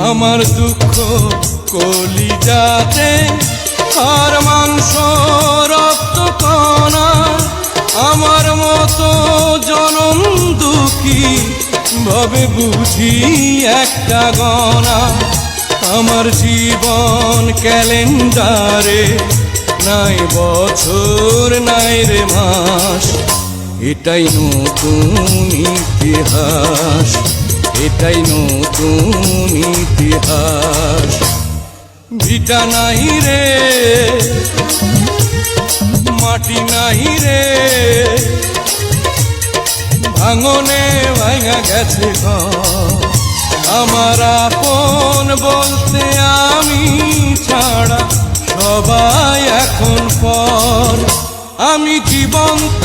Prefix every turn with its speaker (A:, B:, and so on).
A: আমার দুঃখ কলিজাতে আর মাংস রক্ত কণা, আমার মতো জনম দুঃখী ভাবে বুঝি একটা গণা। আমার জীবন ক্যালেন্ডারে নাই বছর নাই রে মাস, এটাই নতুন ইতিহাস, এটাই নতুন ইতিহাস। ভিটা নাই রে, মাটি নাই রে, ভাঙনে ভাঙা গেছে ঘর। আমার আপন বলতে আমি ছাড়া সবাই এখন পর। আমি জীবন্ত